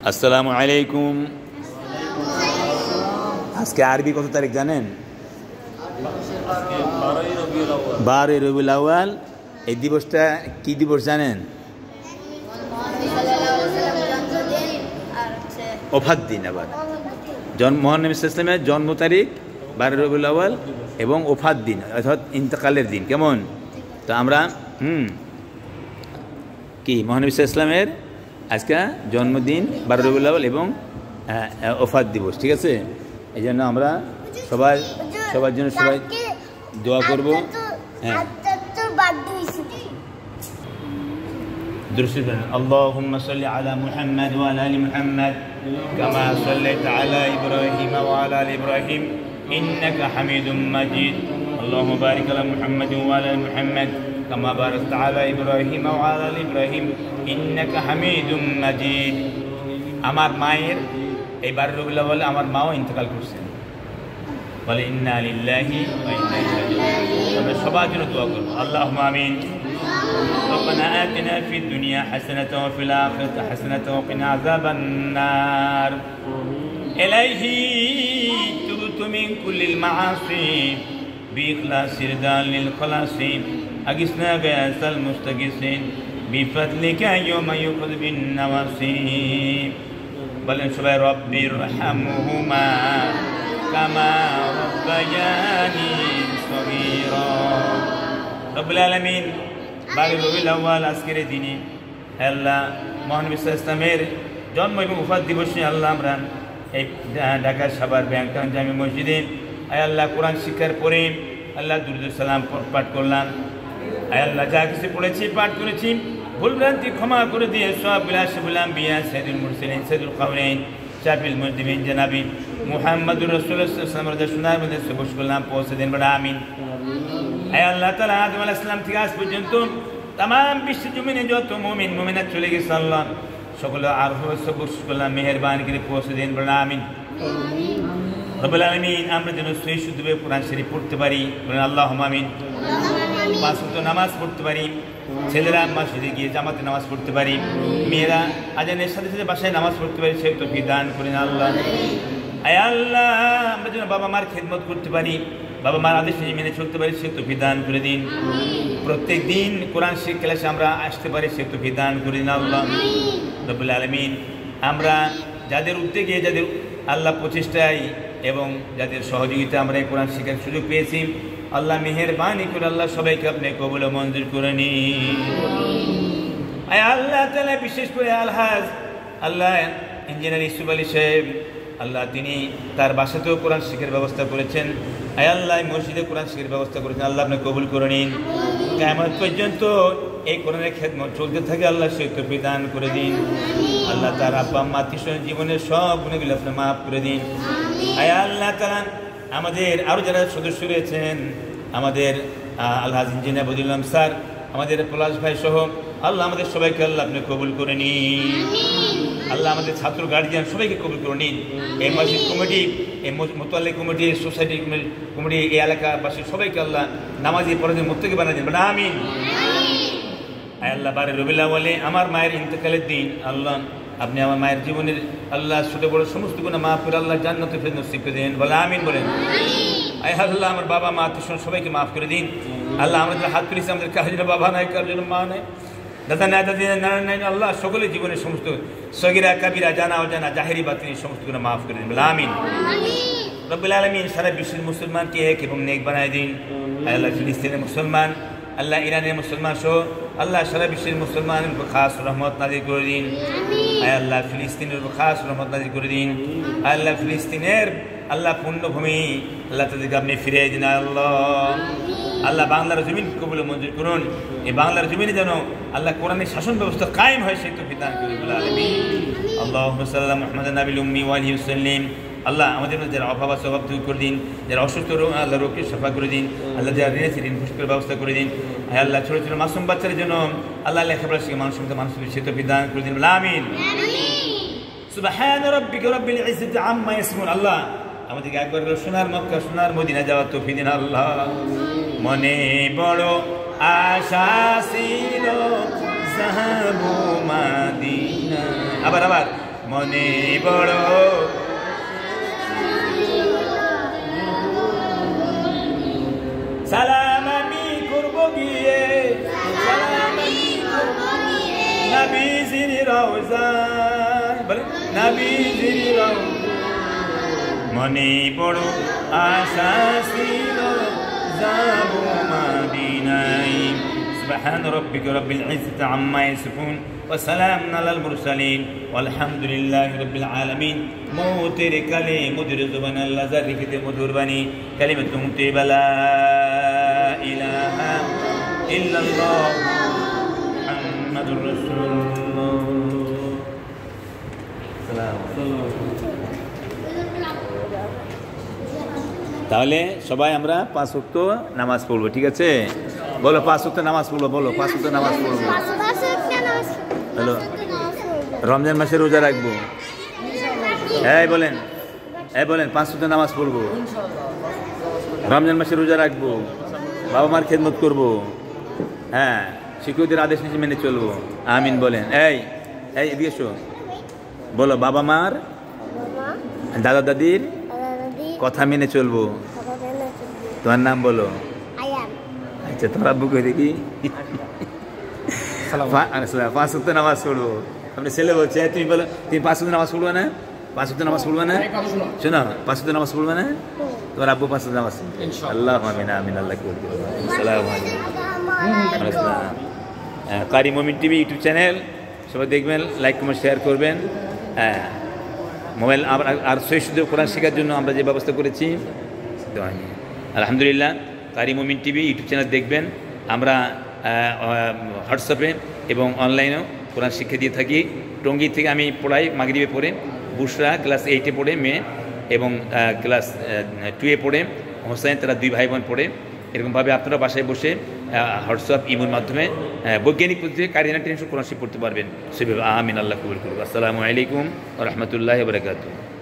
আসসালামু আলাইকুম। আজকে আরবি কত তারিখ জানেন? 12 রবিউল আউয়াল। এই দিবসটা কি দিবস জানেন? ওফাত দিন। আবার মহানবী সাল্লাল্লাহু আলাইহি ওয়াসাল্লামের জন্ম তারিখ 12 রবিউল আউয়াল এবং ওফাত দিন অর্থাৎ ইন্তেকালের দিন। কেমন? তো আমরা কি মহানবী সাল্লাল্লাহু আলাইহি ওয়াসাল্লামের আজকে জন্মদিন 12 রবিউল আউয়াল এবং ওফাত দিবস, ঠিক আছে? এই জন্য আমরা সবার জন্য সবাই দোয়া করব। হ্যাঁ, اللهم صل على محمد وعلى ال محمد كما صليت على ابراهيم وعلى ال ابراهيم انك حميد مجيد اللهم بارك على محمد وعلى ال محمد كما باركت على ابراهيم وعلى ال ابراهيم انك حميد مجيد। আমার মায়ের এই 12 রবিউল আউয়াল আমার মাও ইন্তেকাল করেছেন। বলে ইন্না লিল্লাহি ওয়া ইন্না ইলাইহি রাজিউন। আমরা সবার জন্য দোয়া করব। আল্লাহুম্মা আমিন। ربنا آتنا في الدنيا حسنة وفي الآخرة حسنة وقنا عذاب النار إليه تبت من كل المعاصي بإخلاص رضا للخلاص أغثنا غياث المستغيثين بفضلك يوم يؤخذ بالنواصي বলেন সবাই রব্বি রহমহুমা কামা রব্বায়ানি সগীরা। রব্বুল আলামিন 12 রবিউল আউয়াল আজকের দিনে আল্লাহ মহানবী সাল্লাল্লাহু আলাইহি ওয়াসাল্লামের জন্ম এবং ওফাত দিবসে আল্লাহ আমরা এই ঢাকা সাভার ব্যাংকান জামে মসজিদে আল্লাহ কোরআন শিক্ষার পরে আল্লাহ দুরূদ সালাম পাঠ করলাম। আল্লাহ যা কিছু পড়েছি পাঠ করেছি ভুলভ্রান্তি ক্ষমা করে দিয়ে সব বিলাসুল আম্বিয়া সাইয়্যিদুল মুরসালিন সাইয়্যিদুল কাওনাইন শাফিউল মুজনিবিন জনাবি মুহাম্মদুর রাসূলুল্লাহ সাল্লাল্লাহু আলাইহি ওয়াসাল্লাম সুন্নাহর মধ্যে সবুজ করলাম পৌঁছে দেন। বড় আমিন। আয় আল্লাহ তাআলা আদম আলাইহিস সালাম থেকে আজ পর্যন্ত तमाम বিশ্ব জমিনে যত মুমিন মুমিনাত চলে গেছে আল্লাহ সকলে আরফ সবুজ করলাম মেহেরবানি করে পৌঁছে দেন। বড় আমিন। রব্বুল আলামিন আমরা যেন সহি শুদ্ধভাবে কোরআন শরীফ পড়তে পারি। বলেন আল্লাহুম্মা আমিন। পাঁচ ওয়াক্ত নামাজ পড়তে পারি। ছেলেরা মসজিদে গিয়ে জামাতে নামাজ পড়তে পারি। মেয়েরা আজানের সাথে সাথে বাসায় নামাজ পড়তে পারি। সেই তৌফিক দান করেন আল্লাহ। আয় আল্লাহ আমরা যেন বাবা মার খেদমত করতে পারি, বাবা মার আদেশ মেনে চলতে পারি, সে তৌফিক দান করে দিন। প্রত্যেক দিন কোরআন শিক্ষা ক্লাসে আমরা আসতে পারি, সে তৌফিক দান করে দিন আল্লাহ রব্বুল আলামিন। আমরা যাদের উদ্যোগে যাদের আল্লাহ প্রচেষ্টায় এবং যাদের সহযোগিতা আমরা এই কোরআন শিক্ষার সুযোগ পেয়েছি আল্লাহ মেহেরবানি করে আল্লাহ সবাইকে আপনি কবুল ও মঞ্জুর করে নিন। আয় আল্লাহ তাআলা বিশেষ করে আলহাজ আল্লাহ ইঞ্জিনিয়ার ইউসুফ আলী সাহেব আল্লাহ তিনি তার বাসাতেও কোরআন শিক্ষার ব্যবস্থা করেছেন। আয় আল্লাহ মসজিদে কোরআন শিক্ষার ব্যবস্থা করেছেন। আল্লাহ আপনি কবুল করে নিন। কিয়ামত পর্যন্ত এই কোরআনের খেদমত চলতে থাকে আল্লাহ সে তৌফিক দান করে দিন। আল্লাহ তার আব্বা আম্মা আত্মীয় জীবনের সব গুনাহগুলো আপনি মাফ করে দিন। আয় আল্লাহ তাআলা আমাদের আরও যারা সদস্য রয়েছেন আমাদের আলহাজ ইঞ্জিনিয়ার বদিউল আলম স্যার, আমাদের পলাশ ভাই সহ আল্লাহ আমাদের সবাইকে আল্লাহ আপনি কবুল করে নিন। আল্লাহ আমাদের ছাত্র গার্জিয়ান সবাইকে কবুল করে নিন। এই মসজিদ কমিটি, এই মোতাল্লি কমিটি, সোসাইটি কমিটি, এই এলাকাবাসী সবাইকে আল্লাহ নামাজি পড়াদের মুত্তাকি বানিয়ে দিন। আমিন। আল্লাহ 12 রবিউল আউয়ালে আমার মায়ের ইন্তেকালের দিন আল্লাহ আপনি আমার মায়ের জীবনের আল্লাহ ছোট বড় সমস্ত গুনাহ মাফ করে আল্লাহ জান্নাতে ফেরদৌস নসিব করে দিন। বলে আমিন বলেন। আয় আল্লাহ আমার বাবা মা আত্মীয় সবাইকে মাফ করে দিন। আল্লাহ আমাদের হাত তুলেছি, আমাদের কারোর জন্য বাবা নাই, কারোর জন্য মা নাই, দাদা নাই, দাদি নাই, নাই, আল্লাহ সকলের জীবনের সমস্ত সগীরা কাবিরা জানা অজানা জাহেরি বাতিনি সমস্ত গুনাহ মাফ করে দিন। বলে আমিন। রব্বুল আলামিন সারা বিশ্বের মুসলমানকে এক এবং নেক বানায় দিন। আল্লাহ ফিলিস্তিনের মুসলমান, আল্লাহ ইরানের মুসলমান সহ আল্লাহ সারা বিশ্বের মুসলমানের উপর খাস রহমত নাজিল করে দিন। আয় আল্লাহ ফিলিস্তিনের উপর খাস রহমত নাজিল করে দিন। আল্লাহ ফিলিস্তিনের আল্লাহ পূর্ণভূমি আল্লাহ তাদেরকে আপনি ফিরিয়ে দিন আল্লাহ। আল্লাহ বাংলার জমিন কবুল মঞ্জুর করুন। এই বাংলার জমিনে যেন আল্লাহ কোরআনের শাসন ব্যবস্থা কায়েম হয় সেই তৌফিক দান করুন। আল্লাহুম্মা সাল্লি আলা মুহাম্মাদিন নাবিয়্যিল উম্মি ওয়া আলিহি ওয়াসাল্লাম। আল্লাহ আমাদের মধ্যে যারা অভাব আছে অভাব দূর করে দিন, যারা অসুস্থ আল্লাহ রোগকে সাফা করে দিন, আল্লাহ যারা ঋণ আছে ঋণ পরিশোধের ব্যবস্থা করে দিন। হ্যাঁ আল্লাহ ছোটো ছোটো মাসুম বাচ্চাদের জন্য আল্লাহ লেখাপড়া শিখে মানুষের সে তৌফিক দান করে দিন। আমিন। সুবহান রাব্বিকা রাব্বিল ইজ্জাতি আম্মা ইয়াসিফুন। আল্লাহ আমাদেরকে একবার সোনার মক্কা সোনার মদিনা যাওয়ার তৌফিক দিন আল্লাহ। মনে বড় আশা ছিল যাবো মদিনা। আবার মনে বড় সালাম আমি করব গিয়ে সালাম আমি করব গিয়ে নবীজির রওজায় বলে নবীজির রওজায় মনে বড় আশা ছিল যাব মদিনায় سبحان ربك رب العزة عما يصفون وسلام على المرسلين والحمد لله رب العالمين موتر كلي مدر زبان الله ذرك مدر بني كلمة مطيبة لا إله إلا الله محمد رسول الله سلام তাহলে সবাই আমরা 5 ওয়াক্ত নামাজ পড়ব ঠিক আছে বলো 5 ওয়াক্ত নামাজ পড়ব বলো 5 ওয়াক্ত নামাজ পড়ব হ্যালো রমজান মাসে রোজা রাখবো এই বলেন 5 ওয়াক্ত নামাজ পড়ব রমজান মাসে রোজা রাখবো বাবা মার খেদমত করব হ্যাঁ শিক্ষকদের আদেশ নিয়ে মেনে চলবো আমিন বলেন এই এদিকে এসো বলো বাবা মার দাদা দাদির কথা মেনে চলবো তোমার নাম বলো আচ্ছা তোমার আব্বু কই দেখি 5 ওয়াক্ত নামাজ পড়বো আপনি ছেলে বলছে তুমি বলো তুমি 5 ওয়াক্ত নামাজ পড়বে না 5 ওয়াক্ত নামাজ পড়বে না শোনো 5 ওয়াক্ত নামাজ পড়বে না তোমার আব্বু 5 ওয়াক্ত নামাজ আল্লাহ আমিন আমিন আল্লাহ কবুল করুন আসসালামু আলাইকুম কারি মুমিন টিভি ইউটিউব চ্যানেল সবাই দেখবেন লাইক কমেন্ট শেয়ার করবেন মোবাইল আর সহিষ্ণু কোরআন শেখার জন্য আমরা যে ব্যবস্থা করেছি আলহামদুলিল্লাহ কারি মুমিন টিভি ইউটিউব চ্যানেল দেখবেন আমরা হোয়াটসঅ্যাপে এবং অনলাইনেও কোরআন শিক্ষা দিয়ে থাকি টঙ্গী থেকে আমি পড়াই মাগরিবে পড়ে বুশরা ক্লাস 8-এ পড়ে মেয়ে এবং ক্লাস 2-এ পড়ে হোসেন তারা 2 ভাই বোন পড়ে এরকমভাবে আপনারা বাসায় বসে হোয়াটসঅ্যাপ ইমোর মাধ্যমে বৈজ্ঞানিক পদ্ধতিতে কারিনা টেনশন কোরআন শিক্ষা পড়তে পারবেন সেভাবে আমিন আল্লাহ কবুল করুন আসসালামু আলাইকুম ওয়া রাহমাতুল্লাহি ওয়া বারাকাতুহু